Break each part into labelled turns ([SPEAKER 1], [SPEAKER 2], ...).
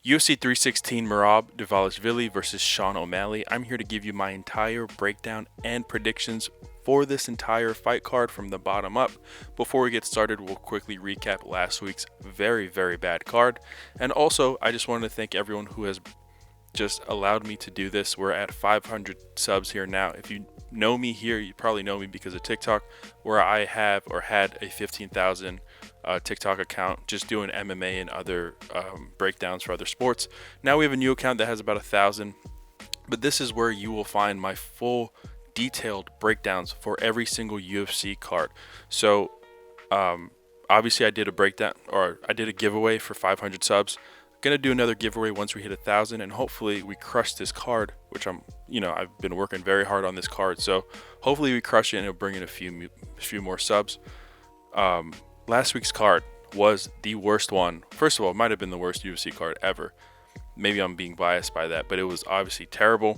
[SPEAKER 1] UFC 316 Merab Dvalishvili versus Sean O'Malley. I'm here to give you my entire breakdown and predictions for this entire fight card from the bottom up. Before we get started, we'll quickly recap last week's very, very bad card. And also, I just wanted to thank everyone who has just allowed me to do this. We're at 500 subs here now. If you know me here, you probably know me because of TikTok, where I have or had a 15,000 TikTok account just doing MMA and other breakdowns for other sports. Now we have a new account that has about 1,000, but this is where you will find my full detailed breakdowns for every single UFC card. So obviously I did a breakdown, or I did a giveaway for 500 subs. Gonna do another giveaway once we hit 1,000, and hopefully we crush this card, which I've been working very hard on this card, so hopefully we crush it and it'll bring in a few more subs. Last week's card was the worst one. First of all, it might have been the worst UFC card ever. Maybe I'm being biased by that, but it was obviously terrible.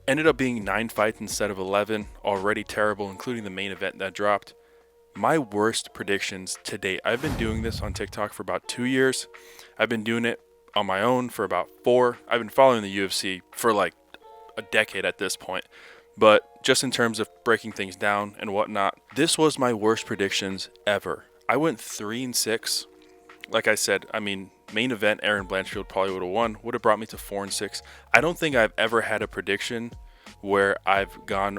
[SPEAKER 1] Ended up being 9 fights instead of 11, already terrible, including the main event that dropped. My worst predictions to date. I've been doing this on TikTok for about 2 years. I've been doing it on my own for about 4. I've been following the UFC for like a decade at this point. But just in terms of breaking things down and whatnot, this was my worst predictions ever. I went 3-6. Like I said, main event, Aaron Blanchfield probably would have won. Would have brought me to 4-6. I don't think I've ever had a prediction where I've gone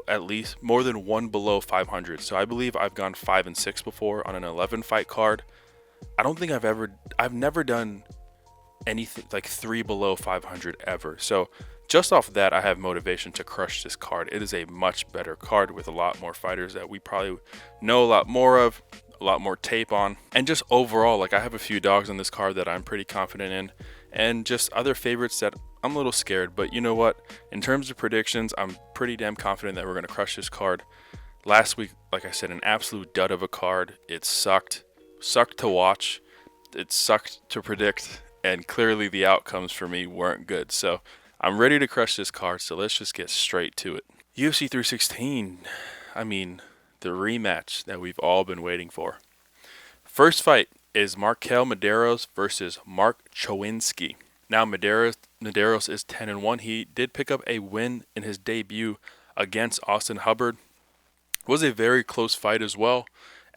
[SPEAKER 1] at least more than one below 500. So I believe I've gone 5-6 before on an 11 fight card. I don't think I've never done anything like 3 below 500 ever. So just off that, I have motivation to crush this card. It is a much better card with a lot more fighters that we probably know a lot more of, a lot more tape on. And just overall, I have a few dogs on this card that I'm pretty confident in, and just other favorites that I'm a little scared. But you know what? In terms of predictions, I'm pretty damn confident that we're going to crush this card. Last week, like I said, an absolute dud of a card. It sucked to watch, it sucked to predict, and clearly the outcomes for me weren't good. So I'm ready to crush this card, so let's just get straight to it. UFC 316, the rematch that we've all been waiting for. First fight is Markel Medeiros versus Mark Chowinski. Now Medeiros is 10-1. He did pick up a win in his debut against Austin Hubbard. It was a very close fight as well.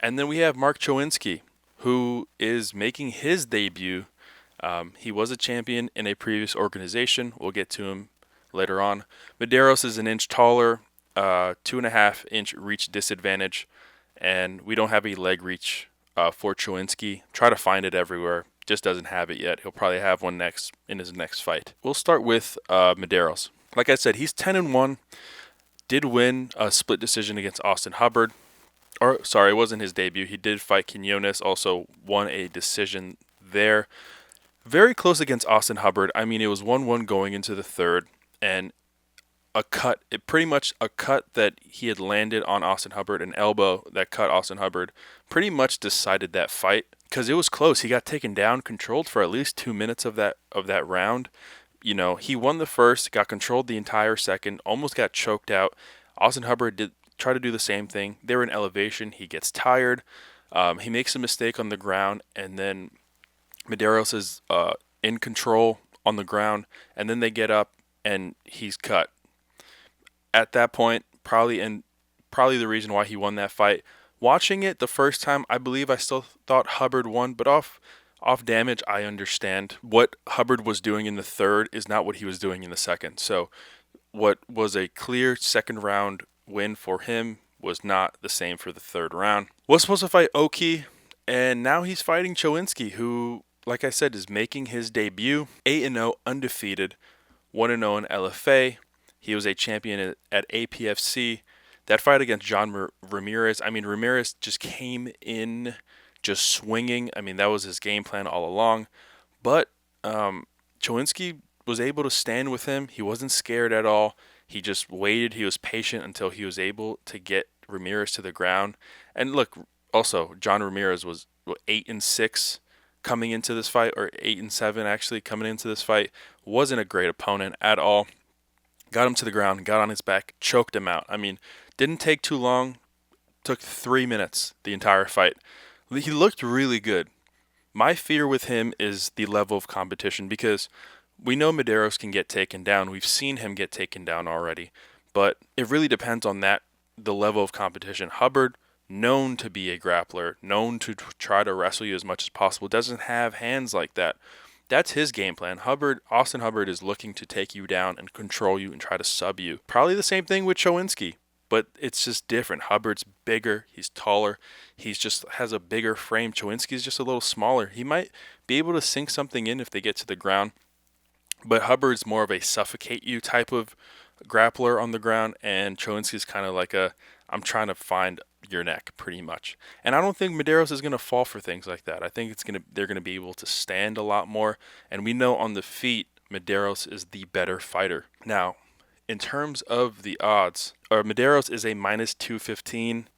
[SPEAKER 1] And then we have Mark Chowinski, who is making his debut. He was a champion in a previous organization. We'll get to him later on. Medeiros is an inch taller, 2.5-inch reach disadvantage, and we don't have a leg reach for Chowinski. Try to find it everywhere. Just doesn't have it yet. He'll probably have one in his next fight. We'll start with Medeiros. Like I said, he's 10-1. Did win a split decision against Austin Hubbard. It wasn't his debut. He did fight Quinones, also won a decision there. Very close against Austin Hubbard. It was 1-1 going into the third, and pretty much a cut that he had landed on Austin Hubbard, an elbow that cut Austin Hubbard, pretty much decided that fight because it was close. He got taken down, controlled for at least 2 minutes of that round. He won the first, got controlled the entire second, almost got choked out. Austin Hubbard did try to do the same thing. They were in elevation. He gets tired. He makes a mistake on the ground, and then Medeiros is in control on the ground, and then they get up, and he's cut. At that point, probably the reason why he won that fight. Watching it the first time, I believe I still thought Hubbard won, but off damage, I understand. What Hubbard was doing in the third is not what he was doing in the second. So what was a clear second round win for him was not the same for the third round. Was supposed to fight Oki, and now he's fighting Chowinski, who, like I said, is making his debut. 8-0, undefeated, 1-0 in LFA. He was a champion at APFC. That fight against John Ramirez, Ramirez just came in just swinging. That was his game plan all along. But Chowinski was able to stand with him. He wasn't scared at all. He just waited. He was patient until he was able to get Ramirez to the ground. And look, also, John Ramirez was 8-6 coming into this fight, or 8-7 actually coming into this fight. Wasn't a great opponent at all. Got him to the ground, got on his back, choked him out. Didn't take too long. Took 3 minutes the entire fight. He looked really good. My fear with him is the level of competition because we know Medeiros can get taken down. We've seen him get taken down already, but it really depends on the level of competition. Hubbard, known to be a grappler, known to try to wrestle you as much as possible, doesn't have hands like that. That's his game plan. Austin Hubbard is looking to take you down and control you and try to sub you. Probably the same thing with Chowinski, but it's just different. Hubbard's bigger, he's taller, he's just has a bigger frame. Chowinski's just a little smaller. He might be able to sink something in if they get to the ground, but Hubbard's more of a suffocate you type of grappler on the ground, and Chowinski's kind of like I'm trying to find your neck pretty much. And I don't think Medeiros is going to fall for things like that. I think they're going to be able to stand a lot more, and we know on the feet Medeiros is the better fighter. Now, in terms of the odds, Medeiros is a minus 215.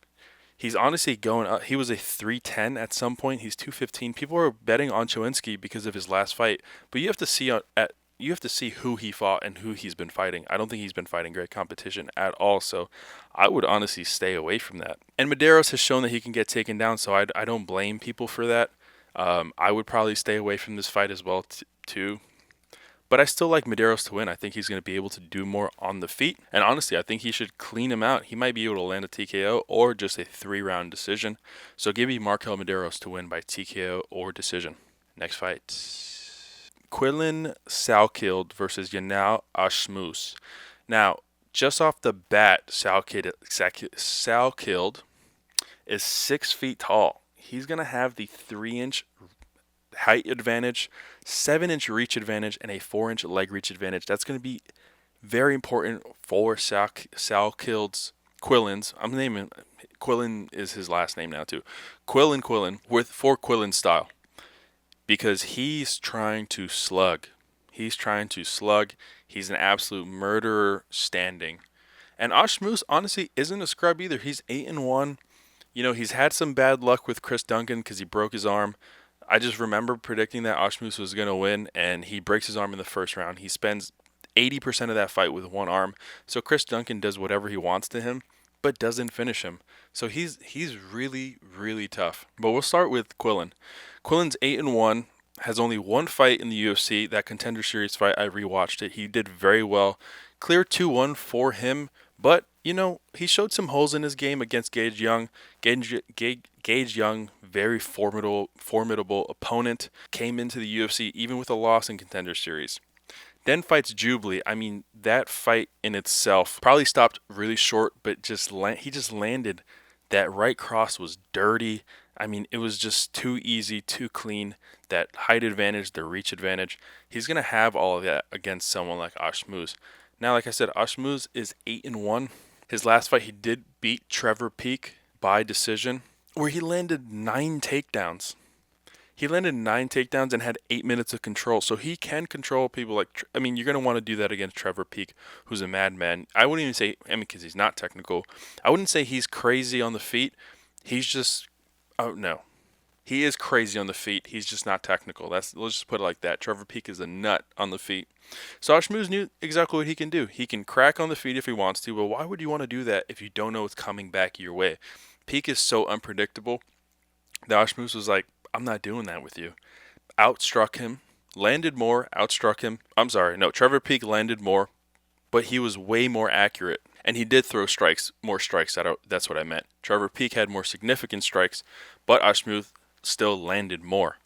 [SPEAKER 1] He's honestly going up. He was a 310 at some point. He's 215. People are betting on Chowinski because of his last fight, but you have to see who he fought and who he's been fighting. I don't think he's been fighting great competition at all, so I would honestly stay away from that. And Medeiros has shown that he can get taken down, so I don't blame people for that. I would probably stay away from this fight as well too. But I still like Medeiros to win. I think he's going to be able to do more on the feet. And honestly, I think he should clean him out. He might be able to land a TKO or just a 3-round decision. So give me Markel Medeiros to win by TKO or decision. Next fight. Quillen Salkeld versus Yanal Ashmus. Now, just off the bat, Salkeld is 6 feet tall. He's going to have the 3-inch height advantage, 7-inch reach advantage, and a 4-inch leg reach advantage. That's going to be very important for Quillen's. I'm naming Quillen is his last name now too. Quillen for Quillen's style, because he's trying to slug. He's an absolute murderer standing. And Ashmus honestly isn't a scrub either. He's 8-1. You know, he's had some bad luck with Chris Duncan because he broke his arm. I just remember predicting that Ashmus was going to win, and he breaks his arm in the first round. He spends 80% of that fight with one arm. So Chris Duncan does whatever he wants to him, but doesn't finish him. So he's really, really tough. But we'll start with Quillen. Quillen's 8-1, has only one fight in the UFC, that Contender Series fight. I rewatched it. He did very well. Clear 2-1 for him, but you know, he showed some holes in his game against Gage Young. Gage Young, very formidable opponent, came into the UFC even with a loss in Contender Series. Then fights Jubilee. I mean, that fight in itself probably stopped really short, but he just landed. That right cross was dirty. I mean, it was just too easy, too clean. That height advantage, the reach advantage. He's going to have all of that against someone like Ashmus. Now, like I said, Ashmus is 8-1. His last fight, he did beat Trevor Peek by decision, where he landed 9 takedowns. He landed 9 takedowns and had 8 minutes of control. So he can control people like, I mean, you're going to want to do that against Trevor Peek, who's a madman. I wouldn't even say, because he's not technical. I wouldn't say he's crazy on the feet. He's just, no. He is crazy on the feet. He's just not technical. Let's just put it like that. Trevor Peek is a nut on the feet. So Ashmus knew exactly what he can do. He can crack on the feet if he wants to, but why would you want to do that if you don't know what's coming back your way? Peek is so unpredictable that Ashmus was like, I'm not doing that with you. Outstruck him, landed more, outstruck him. Trevor Peek landed more, but he was way more accurate. And he did throw more strikes. That's what I meant. Trevor Peek had more significant strikes, but Ashmus still landed more.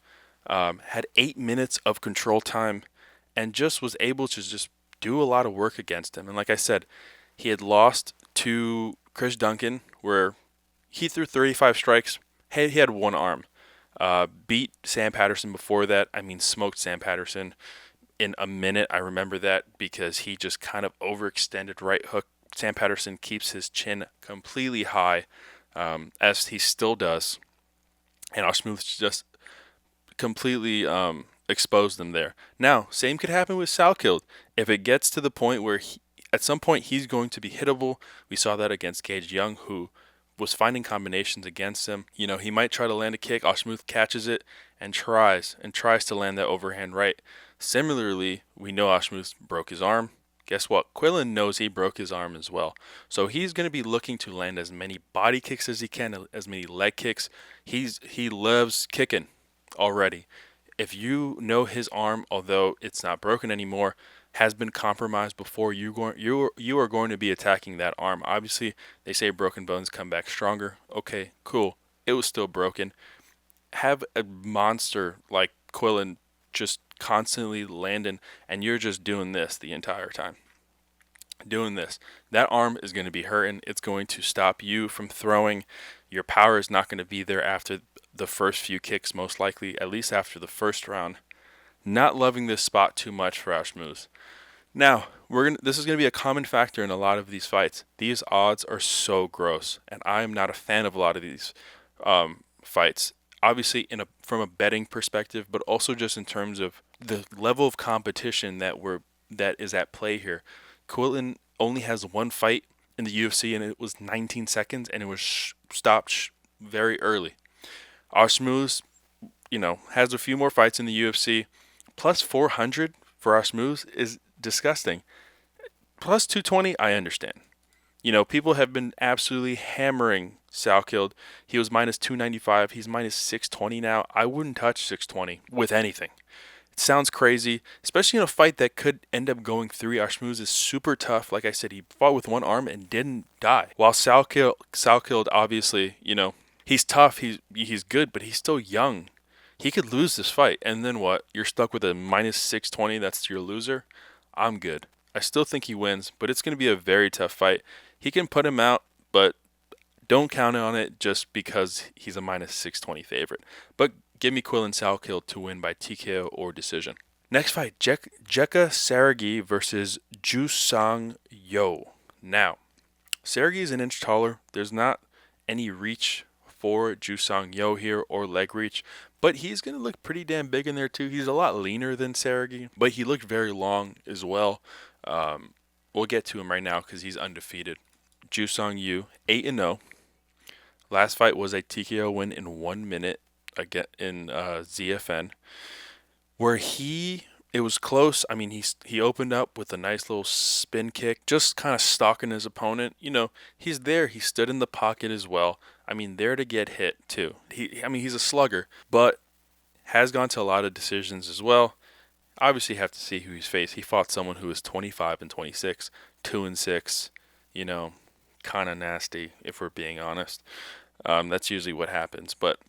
[SPEAKER 1] Had 8 minutes of control time and just was able to just do a lot of work against him. And like I said, he had lost to Chris Duncan, where he threw 35 strikes. He had one arm. Beat Sam Patterson before that. I mean, smoked Sam Patterson in a minute. I remember that because he just kind of overextended right hook. Sam Patterson keeps his chin completely high, as he still does. And Ashmus just completely exposed them there. Now, same could happen with Salkeld. If it gets to the point where at some point he's going to be hittable, we saw that against Gage Young, who was finding combinations against him. You know, he might try to land a kick. Ashmus catches it and tries to land that overhand right. Similarly, we know Ashmus broke his arm. Guess what? Quillen knows he broke his arm as well. So he's going to be looking to land as many body kicks as he can, as many leg kicks. He loves kicking. already. If you know his arm, although it's not broken anymore, has been compromised before, you are going to be attacking that arm. Obviously, they say broken bones come back stronger. Okay, cool. It was still broken. Have a monster like Quillen just constantly landing, and you're just doing this the entire time. Doing this. That arm is going to be hurting. It's going to stop you from throwing. Your power is not going to be there after the first few kicks, most likely, at least after the first round. Not loving this spot too much for Ashmuz. Now, this is going to be a common factor in a lot of these fights. These odds are so gross, and I am not a fan of a lot of these fights. Obviously, from a betting perspective, but also just in terms of the level of competition that is at play here. Quillen only has one fight in the UFC, and it was 19 seconds, and it was stopped very early. Ashmuz, has a few more fights in the UFC. Plus 400 for Ashmuz is disgusting. Plus 220, I understand. People have been absolutely hammering Salkild. He was minus 295. He's minus 620 now. I wouldn't touch 620 with anything. It sounds crazy, especially in a fight that could end up going 3. Ashmuz is super tough. Like I said, he fought with one arm and didn't die. While Salkild obviously, he's tough. He's good, but he's still young. He could lose this fight, and then what? You're stuck with a minus 620. That's your loser. I'm good. I still think he wins, but it's going to be a very tough fight. He can put him out, but don't count on it just because he's a minus 620 favorite. But give me Quillen Salkild to win by TKO or decision. Next fight, Serghei versus Joo-sang Yo. Now, Serghei is an inch taller. There's not any reach for Joo-sang Yo here or leg reach, but he's going to look pretty damn big in there too. He's a lot leaner than Serghei, but he looked very long as well. We'll get to him right now because he's undefeated. Joo-sang Yu, 8-0. Last fight was a TKO win in 1 minute again in ZFN, where it was close. I mean, he opened up with a nice little spin kick, just kind of stalking his opponent. He's there. He stood in the pocket as well. I mean, there to get hit too. He's a slugger, but has gone to a lot of decisions as well. Obviously, you have to see who he's faced. He fought someone who was 25-26, 2-6. Kind of nasty if we're being honest. That's usually what happens. But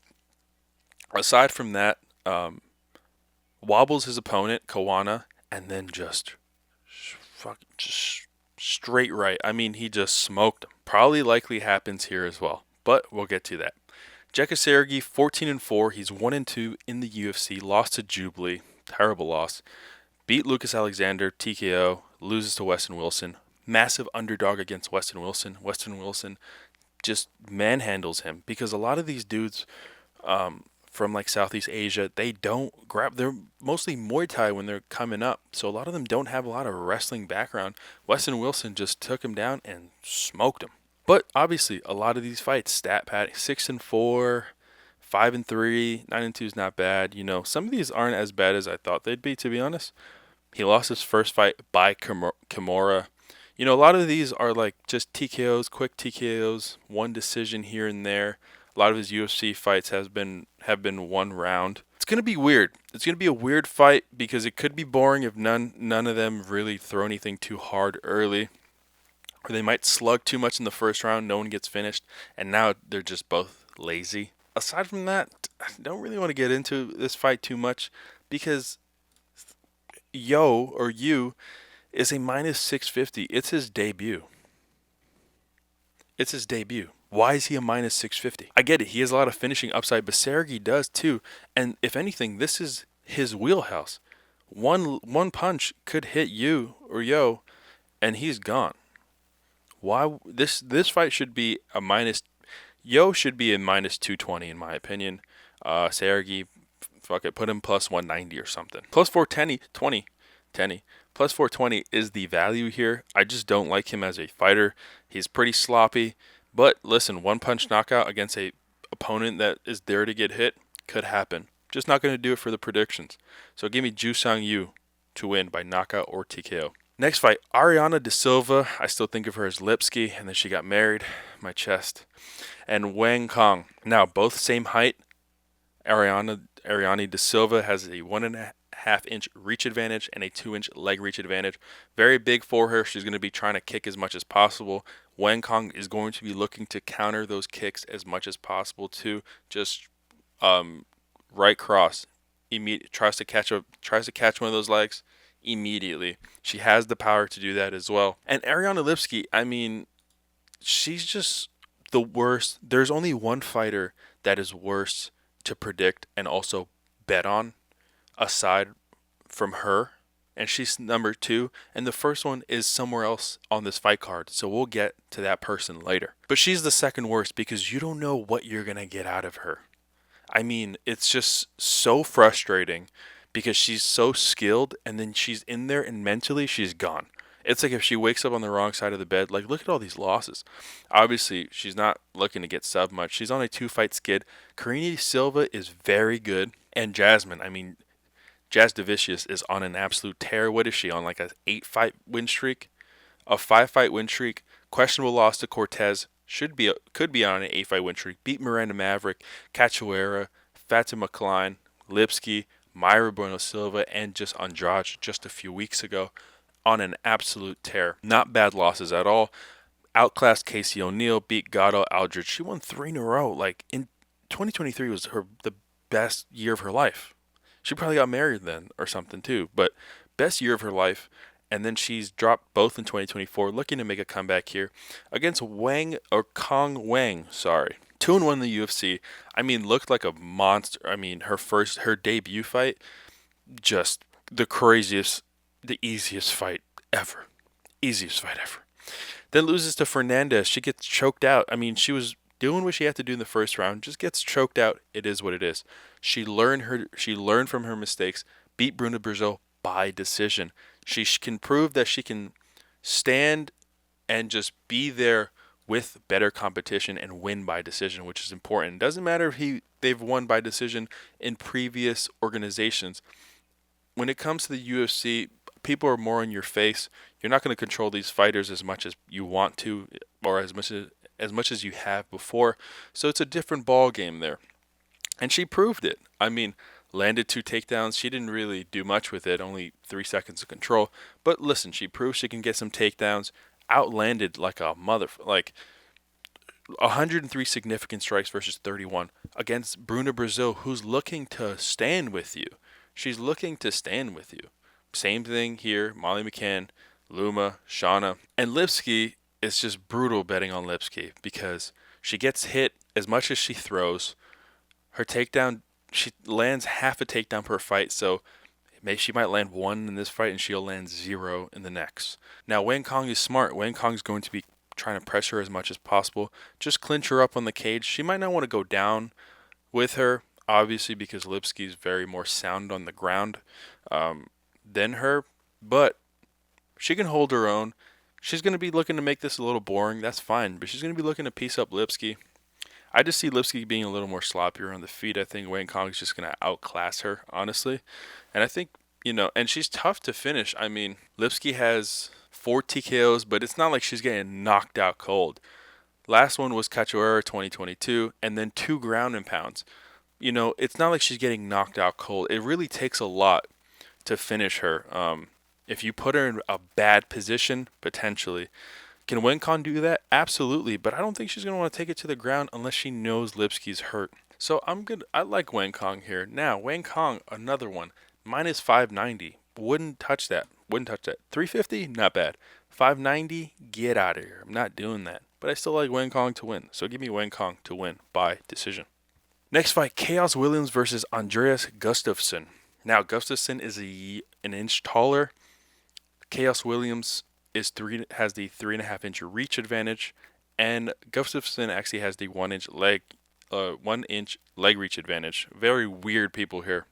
[SPEAKER 1] aside from that, wobbles his opponent, Kawana, and then just straight right. I mean, he just smoked him. Probably likely happens here as well, but we'll get to that. Serghei, 14-4. He's 1-2 in the UFC. Lost to Jubilee. Terrible loss. Beat Lucas Alexander, TKO. Loses to Weston Wilson. Massive underdog against Weston Wilson. Weston Wilson just manhandles him because a lot of these dudes from like Southeast Asia, they don't grab. They're mostly Muay Thai when they're coming up, so a lot of them don't have a lot of wrestling background. Weston Wilson just took him down and smoked him. But obviously, a lot of these fights, stat padding, 6-4, 5-3, 9-2 is not bad. Some of these aren't as bad as I thought they'd be, to be honest. He lost his first fight by Kimura. A lot of these are like just TKOs, quick TKOs, one decision here and there. A lot of his UFC fights have been 1 round. It's going to be weird. It's going to be a weird fight because it could be boring if none of them really throw anything too hard early. Or they might slug too much in the first round, no one gets finished, and now they're just both lazy. Aside from that, I don't really want to get into this fight too much because Yu is a minus 650. It's his debut. Why is he a minus 650? I get it. He has a lot of finishing upside, but Serghei does too. And if anything, this is his wheelhouse. One punch could hit you or Yo, and he's gone. Why this fight should be a minus? Yo should be a minus 220 in my opinion. Serghei, fuck it, put him plus 190 or something. Plus 420, Plus 420 is the value here. I just don't like him as a fighter. He's pretty sloppy. But listen, one punch knockout against a opponent that is there to get hit could happen. Just not going to do it for the predictions. So give me Joo-sang Yu to win by knockout or TKO. Next fight, Ariane de Silva. I still think of her as Lipsky, and then she got married. My chest. And Wang Cong. Now, both same height. Ariane Ariane de Silva has a 1.5 inch reach advantage and a 2 inch leg reach advantage. Very big for her. She's going to be trying to kick as much as possible. Wang is going to be looking to counter those kicks as much as possible too. Just right cross, tries to catch one of those legs immediately. She has the power to do that as well. And Ariane Lipski, I mean, she's just the worst. There's only one fighter that is worse to predict and also bet on aside from her, and she's number 2, and the first one is somewhere else on this fight card, so we'll get to that person later. But she's the second worst because you don't know what you're going to get out of her. I mean, it's just so frustrating because she's so skilled and then she's in there and mentally she's gone. It's like if she wakes up on the wrong side of the bed, like look at all these losses. Obviously, she's not looking to get sub much. She's on a 2-fight skid. Karine Silva is very good. And Jasmine, I mean, Jazz Davicius is on an absolute tear. What is she on, like a 8-fight win streak? A 5-fight win streak. Questionable loss to Cortez. Could be on an 8-fight win streak. Beat Miranda Maverick, Cachoeira, Fatima Klein, Lipski, Mayra Bueno Silva, and just Andrade just a few weeks ago. On an absolute tear. Not bad losses at all. Outclassed Casey O'Neill, beat Gatto Aldridge. She won 3 in a row. Like in 2023 was the best year of her life. She probably got married then or something too, but best year of her life. And then she's dropped both in 2024, looking to make a comeback here against Cong Wang. 2-1 in the UFC. I mean, looked like a monster. I mean, her debut fight, just the craziest, the easiest fight ever. Then loses to Fernandez. She gets choked out. I mean, she was doing what she had to do in the first round. Just gets choked out. It is what it is. She learned from her mistakes. Beat Bruno Brazil by decision. She can prove that she can stand and just be there with better competition and win by decision, which is important. It doesn't matter if they've won by decision in previous organizations. When it comes to the UFC, people are more in your face. You're not going to control these fighters as much as you want to, or as much as you have before. So it's a different ball game there. And she proved it. I mean, landed 2 takedowns. She didn't really do much with it, only 3 seconds of control. But listen, she proved she can get some takedowns. Outlanded like a like 103 significant strikes versus 31 against Bruna Brazil, who's looking to stand with you. She's looking to stand with you. Same thing here. Molly McCann, Luma, Shauna. And Lipski is just brutal betting on Lipski because she gets hit as much as she throws. Her takedown, she lands half a takedown per fight, so she might land 1 in this fight and she'll land 0 in the next. Now, Wang is smart. Wang is going to be trying to pressure her as much as possible. Just clinch her up on the cage. She might not want to go down with her, obviously, because Lipski is very more sound on the ground than her, but she can hold her own. She's going to be looking to make this a little boring. That's fine, but she's going to be looking to piece up Lipski. I just see Lipski being a little more sloppier on the feet. I think Wang is just going to outclass her, honestly. And I think, and she's tough to finish. I mean, Lipski has 4 TKOs, but it's not like she's getting knocked out cold. Last one was Cachoeira 2022, and then 2 ground and pounds. It's not like she's getting knocked out cold. It really takes a lot to finish her. If you put her in a bad position, potentially. Can Wang do that? Absolutely, but I don't think she's going to want to take it to the ground unless she knows Lipski's hurt. So I like Wang here. Now, Wang, another one, minus 590. Wouldn't touch that. 350, not bad. 590, get out of here. I'm not doing that. But I still like Wang to win. So give me Wang to win by decision. Next fight, Khaos Williams versus Andreas Gustafsson. Now, Gustafsson is an inch taller. Khaos Williams has the 3.5-inch reach advantage, and Gustafsson actually has the 1-inch leg reach advantage. Very weird people here.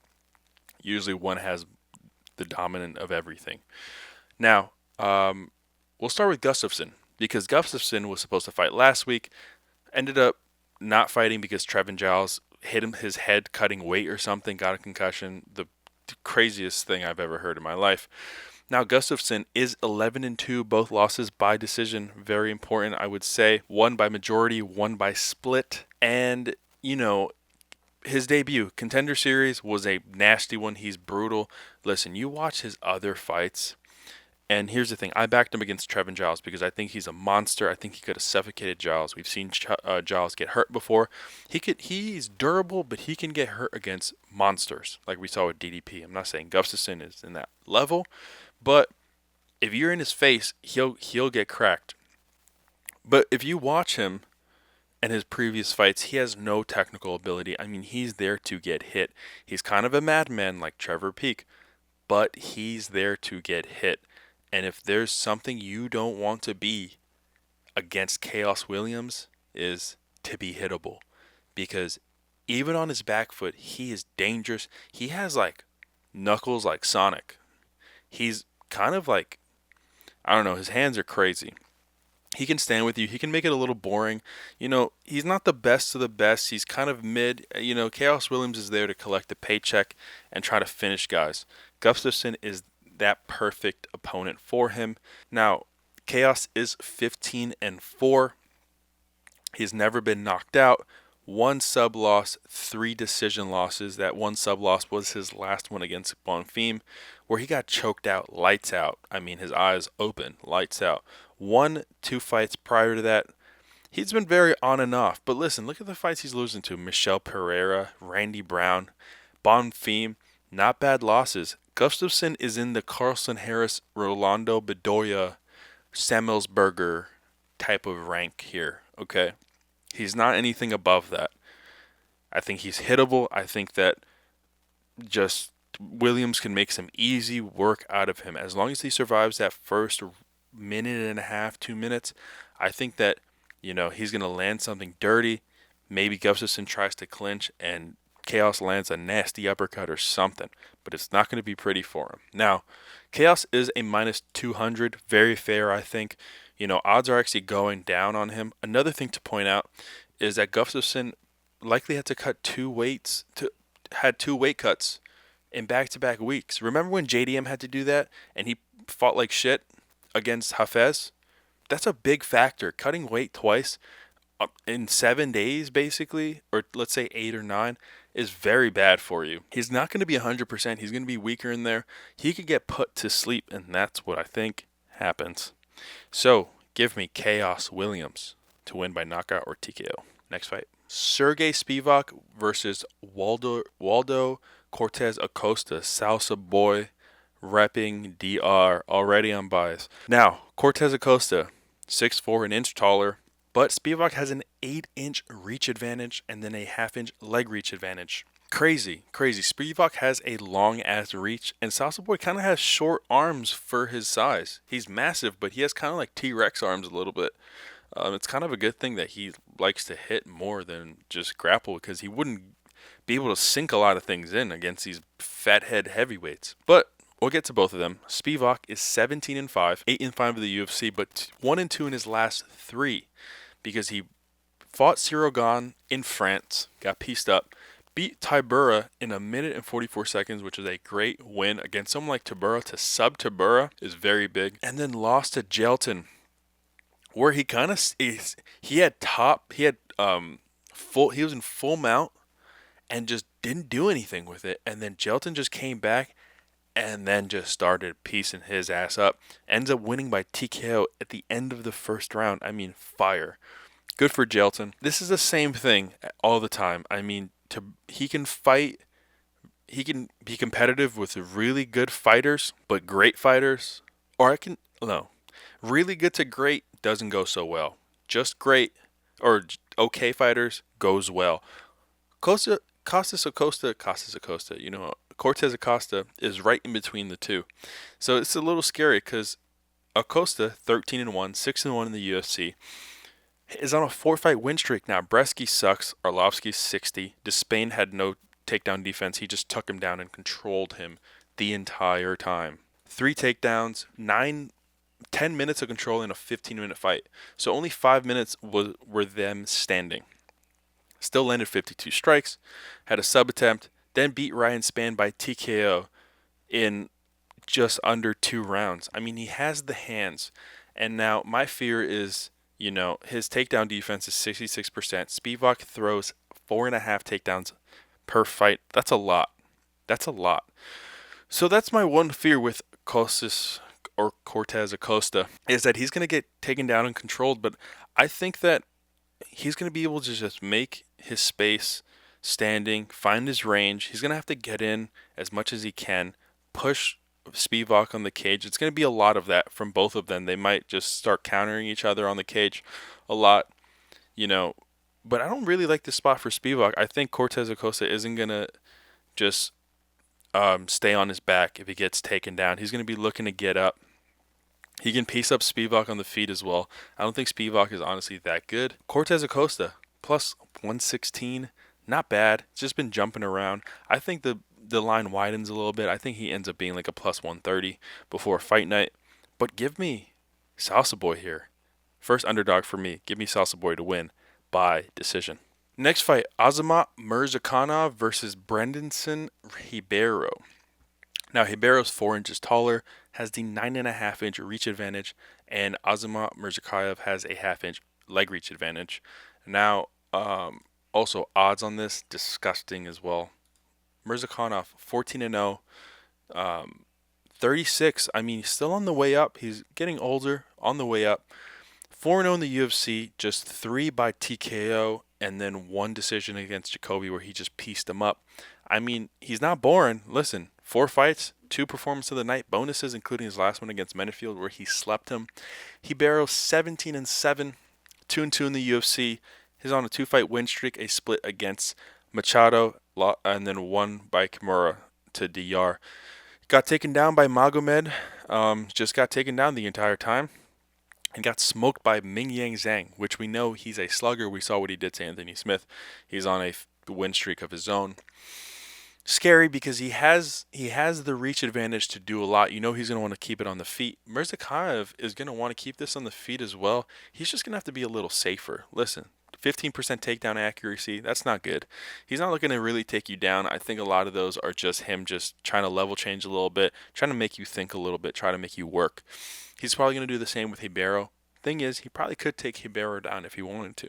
[SPEAKER 1] Usually one has the dominant of everything. Now, we'll start with Gustafsson because Gustafsson was supposed to fight last week, ended up not fighting because Trevin Giles hit his head cutting weight or something, got a concussion. The craziest thing I've ever heard in my life. Now, Gustafsson is 11-2, both losses by decision. Very important, I would say. 1 by majority, 1 by split. And, his debut, Contender Series, was a nasty one. He's brutal. Listen, you watch his other fights, and here's the thing. I backed him against Trevin Giles because I think he's a monster. I think he could have suffocated Giles. We've seen Giles get hurt before. He's durable, but he can get hurt against monsters, like we saw with DDP. I'm not saying Gustafsson is in that level, but if you're in his face, he'll get cracked. But if you watch him and his previous fights, he has no technical ability. I mean, he's there to get hit. He's kind of a madman like Trevor Peek, but he's there to get hit. And if there's something you don't want to be against Khaos Williams, is to be hittable. Because even on his back foot, he is dangerous. He has like knuckles like Sonic. He's kind of like, I don't know, his hands are crazy. He can stand with you. He can make it a little boring. He's not the best of the best. He's kind of mid. Khaos Williams is there to collect the paycheck and try to finish guys. Gustafsson is that perfect opponent for him. Now, Khaos is 15-4. He's never been knocked out. 1 sub loss, 3 decision losses. That 1 sub loss was his last one against Bonfim, where he got choked out, lights out. I mean, his eyes open, lights out. 1-2 fights prior to that. He's been very on and off. But listen, look at the fights he's losing to. Michel Pereira, Randy Brown, Bonfim. Not bad losses. Gustafsson is in the Carlson Harris, Rolando Bedoya, Samuelsberger type of rank here, okay? He's not anything above that. I think he's hittable. I think that just Williams can make some easy work out of him. As long as he survives that first minute and a half, 2 minutes, I think that, he's going to land something dirty. Maybe Gustafsson tries to clinch and Khaos lands a nasty uppercut or something. But it's not going to be pretty for him. Now, Khaos is a -200. Very fair, I think. Odds are actually going down on him. Another thing to point out is that Gustafsson likely had to cut 2 weight cuts in back-to-back weeks. Remember when JDM had to do that and he fought like shit against Hafez? That's a big factor. Cutting weight twice in 7 days, basically, or let's say 8 or 9, is very bad for you. He's not going to be 100%. He's going to be weaker in there. He could get put to sleep, and that's what I think happens. So, give me Khaos Williams to win by knockout or TKO. Next fight. Serghei Spivac versus Waldo Cortes-Acosta. Salsa boy, repping DR, already unbiased. Now, Cortes-Acosta, 6'4", an inch taller, but Spivac has an 8-inch reach advantage and then a 1/2-inch leg reach advantage. Crazy. Spivac has a long-ass reach, and Salsa Boy kind of has short arms for his size. He's massive, but he has kind of like T-Rex arms a little bit. It's kind of a good thing that he likes to hit more than just grapple, because he wouldn't be able to sink a lot of things in against these fathead heavyweights. But we'll get to both of them. Spivac is 17-5, 8-5 of the UFC, but 1-2 in his last 3, because he fought Sirogan in France, got pieced up, beat Tybura in 1 minute and 44 seconds, which is a great win against someone like Tybura. To sub Tybura is very big. And then lost to Jelton, where he kind of he was in full mount and just didn't do anything with it. And then Jelton just came back and then just started piecing his ass up. Ends up winning by TKO at the end of the first round. I mean, fire. Good for Jelton. This is the same thing all the time. I mean, he can fight. He can be competitive with really good fighters, but great fighters. Really good to great doesn't go so well. Just great or okay fighters goes well. Cortes-Acosta, Cortes-Acosta is right in between the two. So it's a little scary because Acosta, 13-1, 6-1 in the UFC, is on a 4-fight win streak now. Bresky sucks. Arlovsky's 60. Despain had no takedown defense. He just took him down and controlled him the entire time. 3 takedowns, 10 minutes of control in a 15-minute fight. So only 5 minutes were them standing. Still landed 52 strikes, had a sub attempt, then beat Ryan Spann by TKO in just under 2 rounds. I mean, he has the hands. And now my fear is, his takedown defense is 66%. Spivac throws 4.5 takedowns per fight. That's a lot. That's a lot. So that's my one fear with Costas or Cortes-Acosta is that he's going to get taken down and controlled. But I think that he's going to be able to just make his space standing, find his range. He's going to have to get in as much as he can, push Spivac on the cage. It's going to be a lot of that from both of them. They might just start countering each other on the cage a lot, you know. But I don't really like this spot for Spivac. I think Cortes-Acosta isn't going to just stay on his back if he gets taken down. He's going to be looking to get up. He can piece up Spivac on the feet as well. I don't think Spivac is honestly that good. Cortes-Acosta, plus 116, not bad. It's just been jumping around. I think the line widens a little bit. I think he ends up being like a plus 130 before fight night. But give me Salsa Boy here. First underdog for me. Give me Salsa Boy to win by decision. Next fight, Azamat Murzakanov versus Brendson Ribeiro. Now, Ribeiro's 4 inches taller, has the 9.5 inch reach advantage, and Azamat Murzakanov has a half-inch leg reach advantage. Now, also odds on this, disgusting as well. Murzakanov, 14-0, 36. I mean, he's still on the way up. He's getting older, on the way up. 4-0 in the UFC, just 3 by TKO, and then 1 decision against Jacoby where he just pieced him up. I mean, he's not boring. Listen, 4 fights, 2 performance of the night bonuses, including his last one against Mennefield where he slept him. Ribeiro 17-7, 2-2 in the UFC. He's on a 2-fight win streak, a split against Machado, and then 1 by Kimura to DR. Got taken down by Magomed. Just got taken down the entire time. And got smoked by Mingyang Zhang, which we know he's a slugger. We saw what he did to Anthony Smith. He's on a win streak of his own. Scary because he has the reach advantage to do a lot. You know he's going to want to keep it on the feet. Murzakanov is going to want to keep this on the feet as well. He's just going to have to be a little safer. Listen, 15% takedown accuracy, that's not good. He's not looking to really take you down. I think a lot of those are just him just trying to level change a little bit, trying to make you think a little bit, try to make you work. He's probably going to do the same with Ribeiro. Thing is, he probably could take Ribeiro down if he wanted to.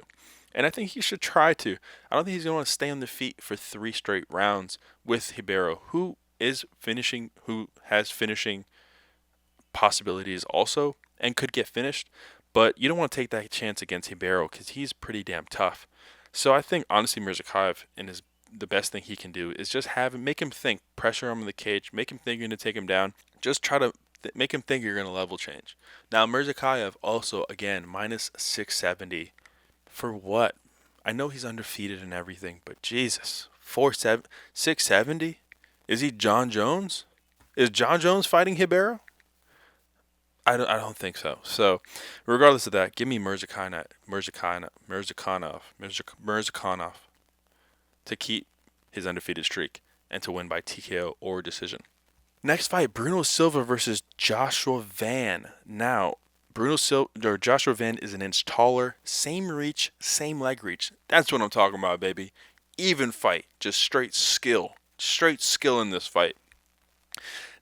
[SPEAKER 1] And I think he should try to. I don't think he's going to want to stay on the feet for 3 straight rounds with Ribeiro, who has finishing possibilities also and could get finished. But you don't want to take that chance against Ribeiro because he's pretty damn tough. So I think, honestly, Murzakanov the best thing he can do is just make him think, pressure him in the cage, make him think you're going to take him down. Just try to make him think you're going to level change. Now, Murzakanov also, again, minus 670. For what? I know he's undefeated and everything, but Jesus. 670? Is he John Jones? Is John Jones fighting Ribeiro? I don't think so. So, regardless of that, give me Murzakanov to keep his undefeated streak and to win by TKO or decision. Next fight, Bruno Silva versus Joshua Van. Now, Joshua Van is an inch taller, same reach, same leg reach. That's what I'm talking about, baby. Even fight, just straight skill in this fight.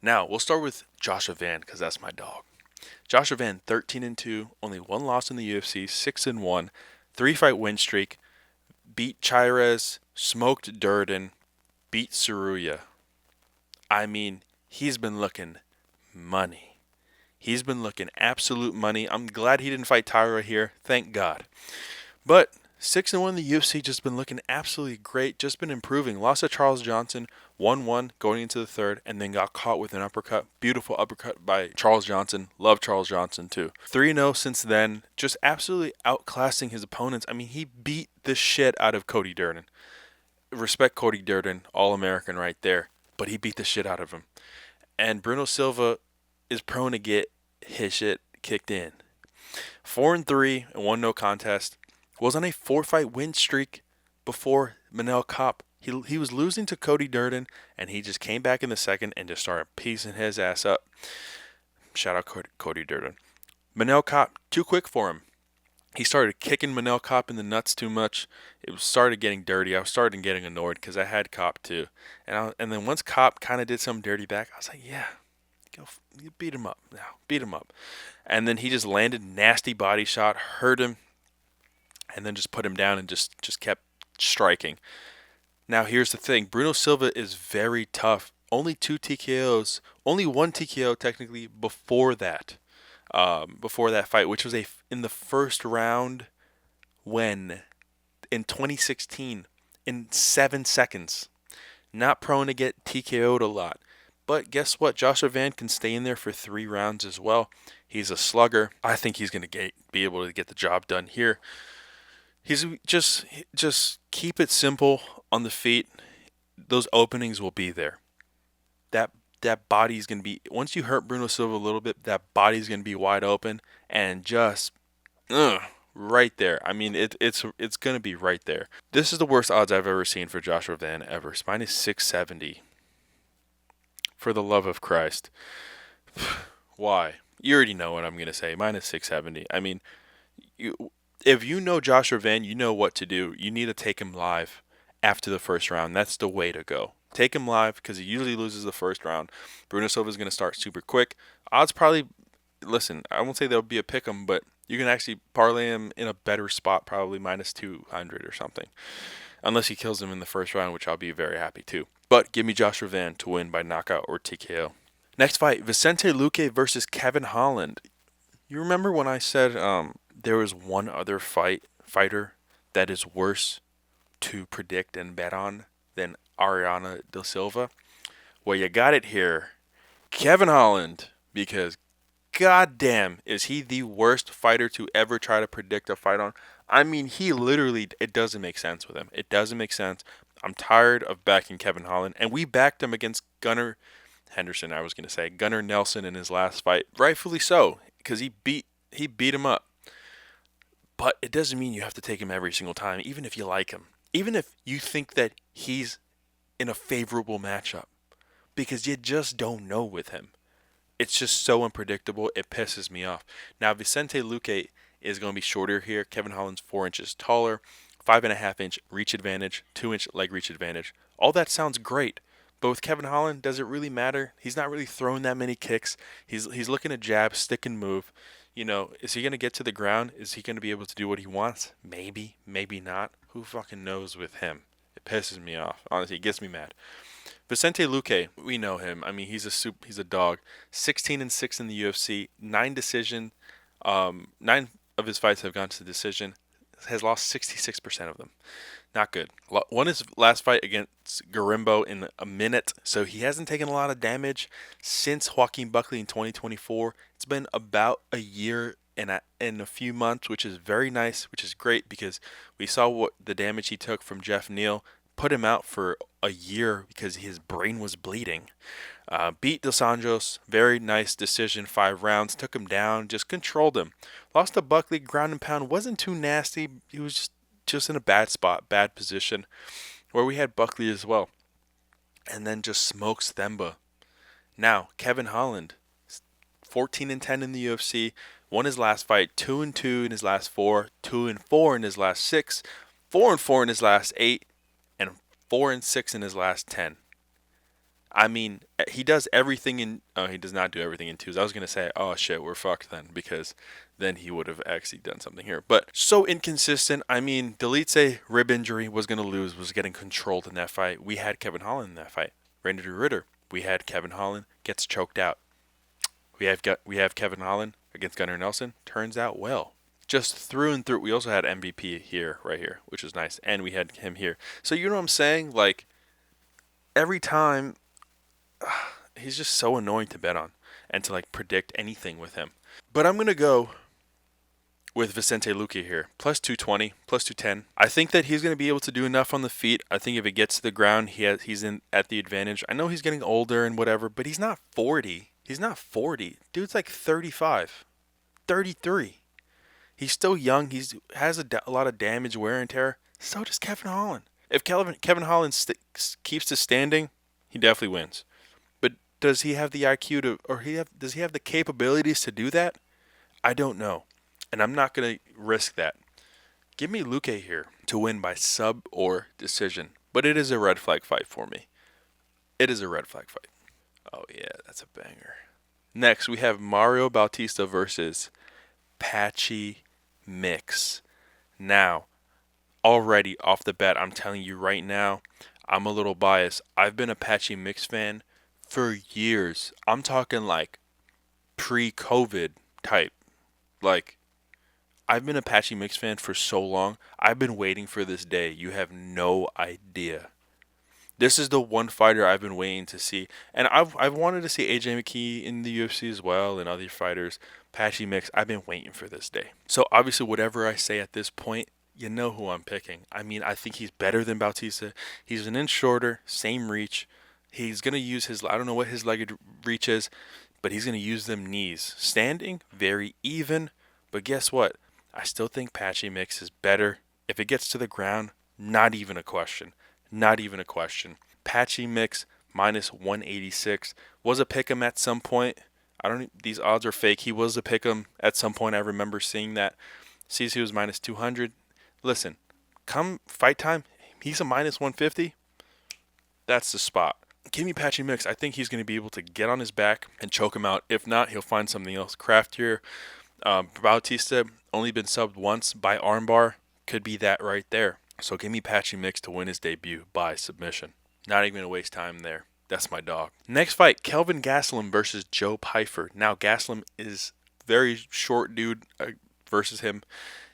[SPEAKER 1] Now, we'll start with Joshua Van because that's my dog. Joshua Van, 13-2, only 1 loss in the UFC, 6-1, 3-fight win streak, beat Chires, smoked Durden, beat Tsuruya. I mean, he's been looking money. He's been looking absolute money. I'm glad he didn't fight Tyra here. Thank God. But 6-1 in the UFC, just been looking absolutely great. Just been improving. Lost to Charles Johnson, 1-1 going into the third, and then got caught with an uppercut. Beautiful uppercut by Charles Johnson. Love Charles Johnson too. 3-0 since then. Just absolutely outclassing his opponents. I mean, he beat the shit out of Cody Durden. Respect Cody Durden, All-American right there. But he beat the shit out of him. And Bruno Silva is prone to get his shit kicked in. 4-3 and 1 no contest. Was on a 4-fight win streak before Manel Kopp. He was losing to Cody Durden, and he just came back in the second and just started piecing his ass up. Shout out Cody Durden. Manel Kopp, too quick for him. He started kicking Manel Kopp in the nuts too much. It started getting dirty. I started getting annoyed because I had Kopp too. And then once Kopp kind of did some dirty back, I was like, yeah, you beat him up now. Beat him up. And then he just landed nasty body shot, hurt him, and then just put him down and just kept striking. Now here's the thing. Bruno Silva is very tough. Only 2 TKOs. Only 1 TKO technically before that. Before that fight, which was in the first round when in 2016 in 7 seconds. Not prone to get TKO'd a lot. But guess what? Joshua Van can stay in there for 3 rounds as well. He's a slugger. I think he's going to be able to get the job done here. He's just keep it simple on the feet. Those openings will be there. That body's going to be, once you hurt Bruno Silva a little bit, that body's going to be wide open and just right there. I mean, it's going to be right there. This is the worst odds I've ever seen for Joshua Van ever. It's minus 670. For the love of Christ. Why? You already know what I'm going to say. Minus 670. I mean, if you know Joshua Van, you know what to do. You need to take him live after the first round. That's the way to go. Take him live because he usually loses the first round. Bruno Silva is going to start super quick. Odds probably, listen, I won't say there'll be a pick 'em, but you can actually parlay him in a better spot, probably minus 200 or something. Unless he kills him in the first round, which I'll be very happy too. But give me Joshua Van to win by knockout or TKO. Next fight, Vicente Luque versus Kevin Holland. You remember when I said there was one other fighter that is worse to predict and bet on than Ariane da Silva? Well, you got it here. Kevin Holland, because goddamn, is he the worst fighter to ever try to predict a fight on? I mean, he literally, it doesn't make sense with him. It doesn't make sense. I'm tired of backing Kevin Holland, and we backed him against Gunnar Nelson in his last fight. Rightfully so, because he beat him up. But it doesn't mean you have to take him every single time, even if you like him. Even if you think that he's in a favorable matchup. Because you just don't know with him. It's just so unpredictable, it pisses me off. Now, Vicente Luque is going to be shorter here. Kevin Holland's 4 inches taller, 5.5 inch reach advantage, 2 inch leg reach advantage. All that sounds great. But with Kevin Holland, does it really matter? He's not really throwing that many kicks. He's looking to jab, stick and move. You know, is he going to get to the ground? Is he going to be able to do what he wants? Maybe, maybe not. Who fucking knows with him? It pisses me off. Honestly, it gets me mad. Vicente Luque, we know him. I mean, he's a dog. 16-6 in the UFC, 9 of his fights have gone to decision. Has lost 66% of them. Not good. Won his last fight against Garimbo in a minute, so he hasn't taken a lot of damage since Joaquin Buckley in 2024. It's been about a year and a few months, which is very nice, which is great because we saw what the damage he took from Jeff Neal. Put him out for a year because his brain was bleeding. Beat Dos Anjos, very nice decision, 5 rounds, took him down, just controlled him. Lost to Buckley, ground and pound, wasn't too nasty. He was just in a bad spot, bad position, where we had Buckley as well. And then just smokes Themba. Now, Kevin Holland, 14-10 in the UFC, won his last fight, 2-2 in his last 4, 2-4 in his last 6, 4-4 in his last 8, and 4-6 in his last 10. I mean, he does everything in... Oh, he does not do everything in twos. I was going to say, oh shit, we're fucked then, because then he would have actually done something here. But so inconsistent. I mean, Delice, rib injury, was going to lose, was getting controlled in that fight. We had Kevin Holland in that fight. Randy Ritter, we had Kevin Holland, gets choked out. We have Kevin Holland against Gunnar Nelson, turns out well. Just through and through. We also had MVP here, right here, which was nice. And we had him here. So you know what I'm saying? Like, every time, he's just so annoying to bet on and to, like, predict anything with him. But I'm going to go with Vicente Luque here. Plus 220, plus 210. I think that he's going to be able to do enough on the feet. I think if it gets to the ground, he's at the advantage. I know he's getting older and whatever, but he's not 40. He's not 40. Dude's like 35, 33. He's still young. He has a lot of damage, wear and tear. So does Kevin Holland. If Kevin Holland keeps to standing, he definitely wins. But does he have the IQ does he have the capabilities to do that? I don't know. And I'm not going to risk that. Give me Luque here to win by sub or decision. But it is a red flag fight for me. It is a red flag fight. Oh yeah, that's a banger. Next, we have Mario Bautista versus Patchy Mix. Now, already off the bat, I'm telling you right now, I'm a little biased. I've been a Patchy Mix fan for years. I'm talking like pre-COVID type. Like, I've been a Patchy Mix fan for so long. I've been waiting for this day. You have no idea. This is the one fighter I've been waiting to see, and I've wanted to see AJ McKee in the UFC as well, and other fighters. Patchy Mix. I've been waiting for this day. So obviously, whatever I say at this point, you know who I'm picking. I mean, I think he's better than Bautista. He's an inch shorter, same reach. He's gonna use his. I don't know what his leg reach is, but he's gonna use them knees. Standing, very even. But guess what? I still think Patchy Mix is better. If it gets to the ground, not even a question. Not even a question. Patchy Mix minus 186 was a pick'em at some point. I don't. These odds are fake. He was a pick'em at some point. I remember seeing that. Sees he was minus 200. Listen, come fight time, he's a minus 150. That's the spot. Give me Patchy Mix. I think he's going to be able to get on his back and choke him out. If not, he'll find something else craftier. Bautista only been subbed once by armbar. Could be that right there. So give me Patchy Mix to win his debut by submission. Not even going to waste time there. That's my dog. Next fight, Kelvin Gastelum versus Joe Pyfer. Now, Gastelum is very short dude versus him.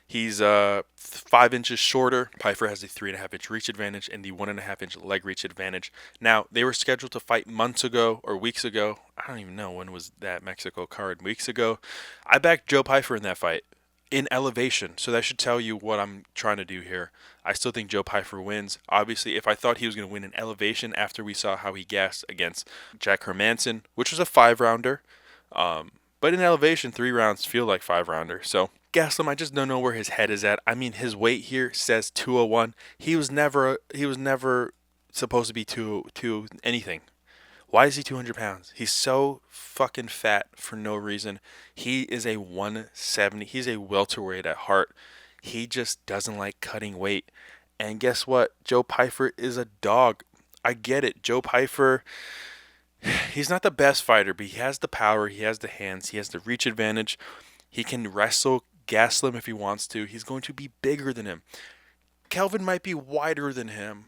[SPEAKER 1] He's 5 inches shorter. Pyfer has the 3.5-inch reach advantage and the 1.5-inch leg reach advantage. Now, they were scheduled to fight months ago or weeks ago. I don't even know when was that Mexico card. Weeks ago. I backed Joe Pyfer in that fight in elevation. So that should tell you what I'm trying to do here. I still think Joe Pyfer wins. Obviously, if I thought he was going to win in elevation after we saw how he gassed against Jack Hermanson, which was a 5-rounder. But in elevation, 3 rounds feel like 5-rounder. So Gastelum, I just don't know where his head is at. I mean, his weight here says 201. He was never supposed to be 2 anything. Why is he 200 pounds? He's so fucking fat for no reason. He is a 170. He's a welterweight at heart. He just doesn't like cutting weight. And guess what? Joe Pyfer is a dog. I get it. Joe Pyfer, he's not the best fighter, but he has the power. He has the hands. He has the reach advantage. He can wrestle Gastelum if he wants to. He's going to be bigger than him. Kelvin might be wider than him,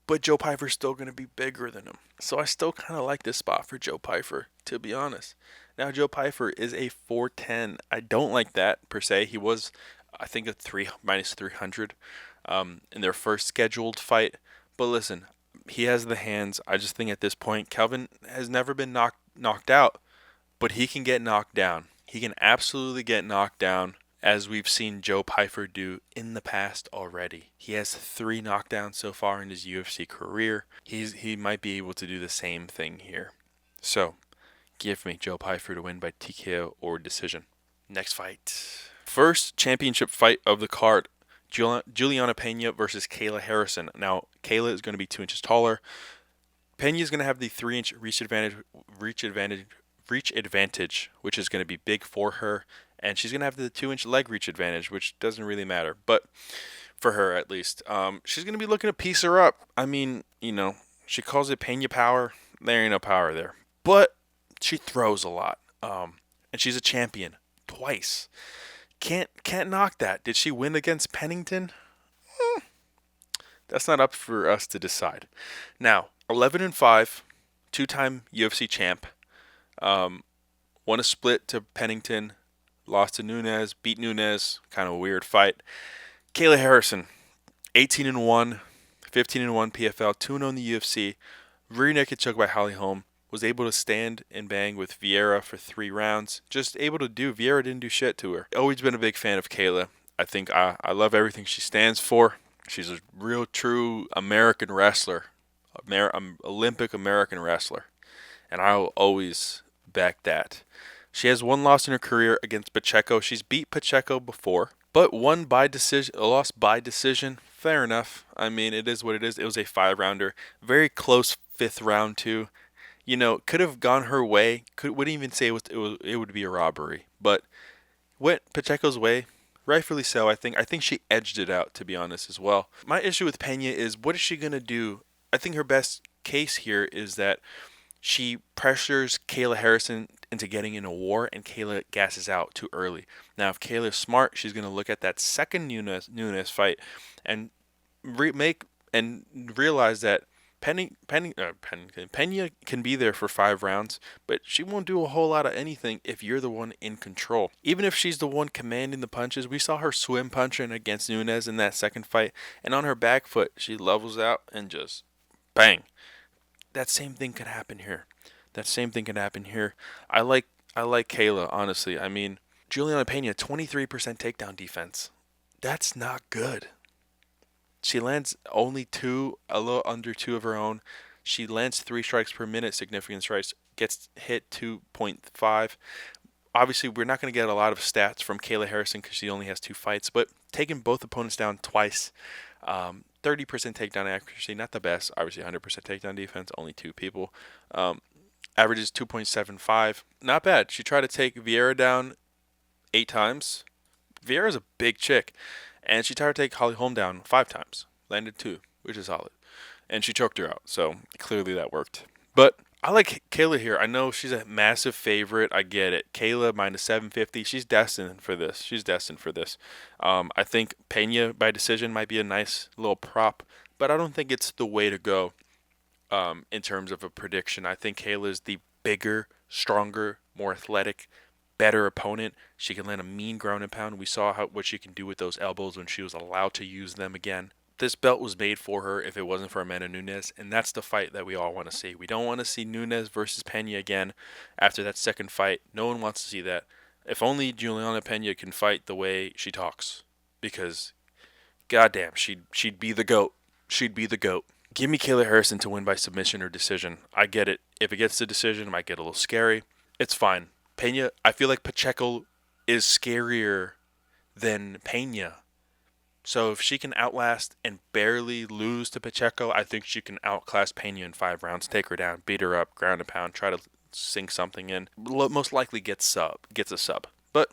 [SPEAKER 1] but Joe Pyfer's still going to be bigger than him. So I still kind of like this spot for Joe Pyfer, to be honest. Now, Joe Pyfer is a 410. I don't like that, per se. He was, I think, a minus 300 in their first scheduled fight. But listen, he has the hands. I just think at this point, Kelvin has never been knocked out, but he can get knocked down. He can absolutely get knocked down, as we've seen Joe Pyfer do in the past already. He has 3 knockdowns so far in his UFC career. He might be able to do the same thing here. So, give me Joe Pyfer to win by TKO or decision. Next fight. First championship fight of the card. Julianna Peña versus Kayla Harrison. Now, Kayla is going to be 2 inches taller. Peña is going to have the 3-inch reach advantage, which is going to be big for her. And she's going to have the 2-inch leg reach advantage, which doesn't really matter. But for her, at least, she's going to be looking to piece her up. I mean, she calls it Peña power. There ain't no power there. But she throws a lot. And she's a champion twice. Can't knock that. Did she win against Pennington? That's not up for us to decide. Now, 11-5, 2-time UFC champ. Won a split to Pennington. Lost to Nunes, beat Nunes, kind of a weird fight. Kayla Harrison, 18-1, 15-1 PFL, 2-0 in the UFC. Rear naked choke by Holly Holm. Was able to stand and bang with Vieira for 3 rounds. Just able to do. Vieira didn't do shit to her. Always been a big fan of Kayla. I think I love everything she stands for. She's a real, true American wrestler. Olympic American wrestler. And I'll always back that. She has 1 loss in her career against Pacheco. She's beat Pacheco before, but lost by decision. Fair enough. I mean, it is what it is. It was a 5-rounder. Very close 5th round, too. Could have gone her way. Wouldn't even say it would be a robbery. But went Pacheco's way. Rightfully so, I think. I think she edged it out, to be honest, as well. My issue with Peña is, what is she going to do? I think her best case here is that she pressures Kayla Harrison into getting in a war, and Kayla gasses out too early. Now, if Kayla's smart, she's going to look at that second Nunes fight and make and realize that Peña can be there for 5 rounds, but she won't do a whole lot of anything if you're the one in control. Even if she's the one commanding the punches, we saw her swim punching against Nunes in that second fight, and on her back foot, she levels out and just bang. That same thing could happen here. I like Kayla, honestly. I mean, Julianna Peña, 23% takedown defense. That's not good. She lands only a little under 2 of her own. She lands 3 strikes per minute, significant strikes, gets hit 2.5. Obviously, we're not going to get a lot of stats from Kayla Harrison because she only has 2 fights, but taking both opponents down twice, 30% takedown accuracy, not the best. Obviously, 100% takedown defense, only 2 people. Averages 2.75, not bad. She tried to take Vieira down 8 times. Vieira's a big chick. And she tried to take Holly Holm down 5 times. Landed 2, which is solid. And she choked her out, so clearly that worked. But I like Kayla here. I know she's a massive favorite. I get it. Kayla minus 750. She's destined for this. I think Peña by decision might be a nice little prop, but I don't think it's the way to go in terms of a prediction. I think Kayla is the bigger, stronger, more athletic, better opponent. She can land a mean ground and pound. We saw what she can do with those elbows when she was allowed to use them again. This belt was made for her if it wasn't for Amanda Nunes, and that's the fight that we all want to see. We don't want to see Nunes versus Peña again after that second fight. No one wants to see that. If only Julianna Peña can fight the way she talks, because goddamn, she'd be the GOAT. She'd be the GOAT. Give me Kayla Harrison to win by submission or decision. I get it. If it gets to decision, it might get a little scary. It's fine. Peña, I feel like Pacheco is scarier than Peña. So if she can outlast and barely lose to Pacheco, I think she can outclass Peña in 5 rounds, take her down, beat her up, ground and pound, try to sink something in. Most likely gets a sub. But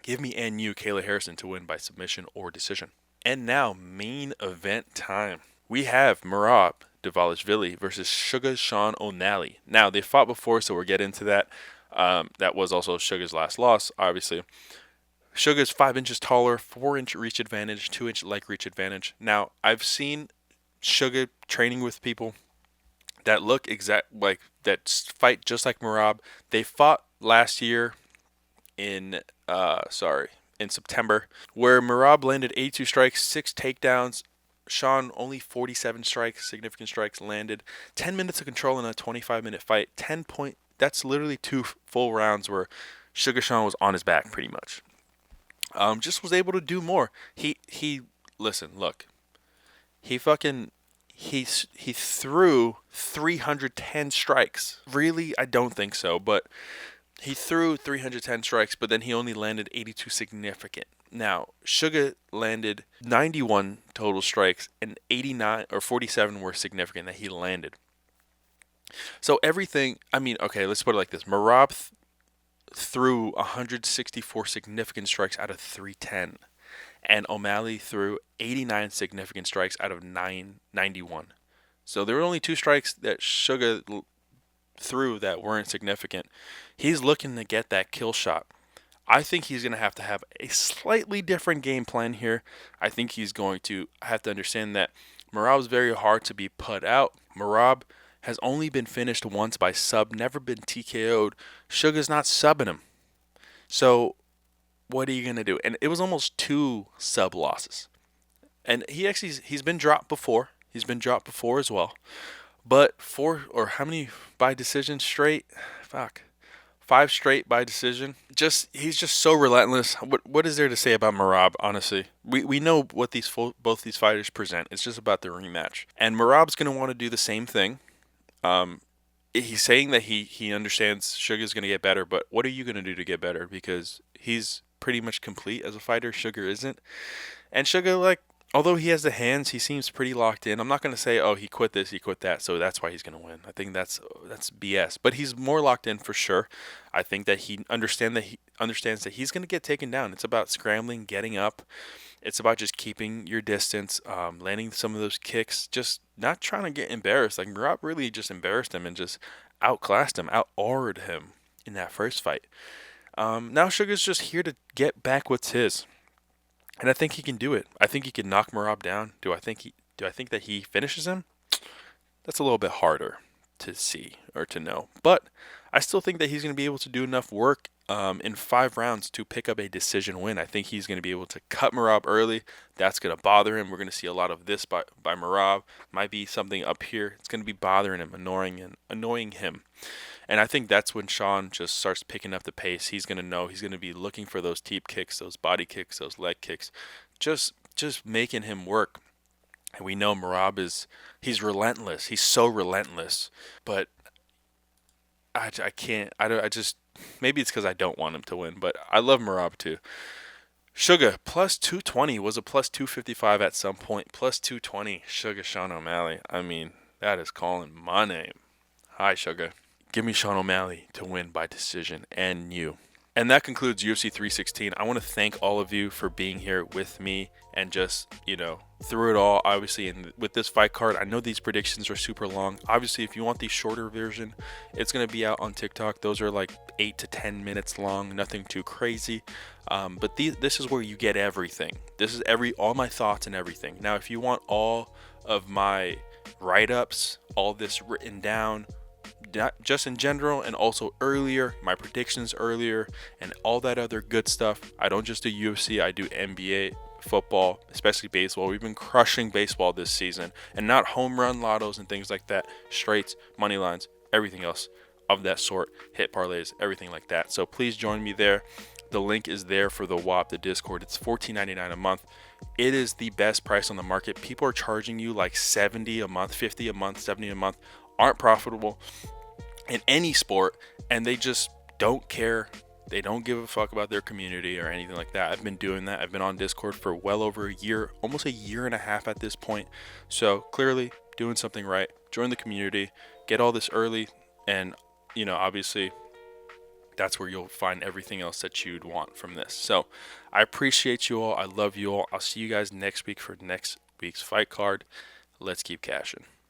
[SPEAKER 1] give me NU Kayla Harrison to win by submission or decision. And now, main event time. We have Merab Dvalishvili versus Sugar Sean O'Malley. Now, they fought before, so we'll get into that. That was also Sugar's last loss, obviously. Sugar's 5 inches taller, 4-inch reach advantage, 2-inch leg reach advantage. Now, I've seen Sugar training with people that look that fight just like Merab. They fought last year in September, where Merab landed 82 strikes, 6 takedowns. Sean only 47 strikes, significant strikes landed. 10 minutes of control in a 25-minute fight. That's literally 2 full rounds where Sugar Sean was on his back pretty much. Just was able to do more. He threw 310 strikes. Really, I don't think so, but he threw 310 strikes, but then he only landed 82 significant. Now, Sugar landed 91 total strikes, and 89 or 47 were significant that he landed. So everything, let's put it like this. Merab threw 164 significant strikes out of 310, and O'Malley threw 89 significant strikes out of 991. So there were only 2 strikes that Sugar threw that weren't significant. He's looking to get that kill shot. I think he's going to have a slightly different game plan here. I think he's going to have to understand that Merab is very hard to be put out. Merab has only been finished once by sub, never been TKO'd. Sugar's not subbing him. So what are you going to do? And it was almost 2 sub losses. And he's been dropped before. He's been dropped before as well. But 4 or how many by decision straight? 5 straight by decision. He's just so relentless. What is there to say about Merab, honestly? We know what both these fighters present. It's just about the rematch. And Merab's going to want to do the same thing. He's saying that he understands Sugar's going to get better, but what are you going to do to get better? Because he's pretty much complete as a fighter. Sugar isn't. And Sugar, although he has the hands, he seems pretty locked in. I'm not going to say, he quit this, he quit that, so that's why he's going to win. I think that's BS. But he's more locked in for sure. I think that he understands that he's going to get taken down. It's about scrambling, getting up. It's about just keeping your distance, landing some of those kicks, just not trying to get embarrassed. Merab really just embarrassed him and just outclassed him, out-aured him in that first fight. Now Sugar's just here to get back what's his. And I think he can do it. I think he can knock Merab down. Do I think Do I think that he finishes him? That's a little bit harder to see or to know. But I still think that he's going to be able to do enough work in 5 rounds to pick up a decision win. I think he's going to be able to cut Merab early. That's going to bother him. We're going to see a lot of this by Merab. Might be something up here. It's going to be bothering him, annoying him. And I think that's when Sean just starts picking up the pace. He's going to know. He's going to be looking for those teep kicks, those body kicks, those leg kicks. Just making him work. And we know Merab he's relentless. He's so relentless. But I can't, I just, maybe it's because I don't want him to win, but I love Merab too. Sugar, plus 220 was a plus 255 at some point. Plus 220, Sugar Sean O'Malley. I mean, that is calling my name. Hi, Sugar. Give me Sean O'Malley to win by decision and you. And that concludes UFC 316. I want to thank all of you for being here with me and just, through it all. Obviously, and with this fight card, I know these predictions are super long. Obviously, if you want the shorter version, it's going to be out on TikTok. Those are like 8 to 10 minutes long, nothing too crazy. But this is where you get everything. This is all my thoughts and everything. Now, if you want all of my write-ups, all this written down, just in general, and also earlier, my predictions earlier, and all that other good stuff. I don't just do UFC, I do NBA, football, especially baseball. We've been crushing baseball this season, and not home run lottos and things like that, straights, money lines, everything else of that sort, hit parlays, everything like that. So please join me there. The link is there for the WAP, the Discord. It's $14.99 a month. It is the best price on the market. People are charging you like $70 a month, $50 a month, $70 a month, aren't profitable in any sport, and they just don't care. They don't give a fuck about their community or anything like that. I've been doing that. I've been on Discord for well over a year, almost a year and a half at this point. So clearly doing something right. Join the community, get all this early, and obviously that's where you'll find everything else that you'd want from this. So I appreciate you all. I love you all. I'll see you guys next week for next week's fight card. Let's keep cashing.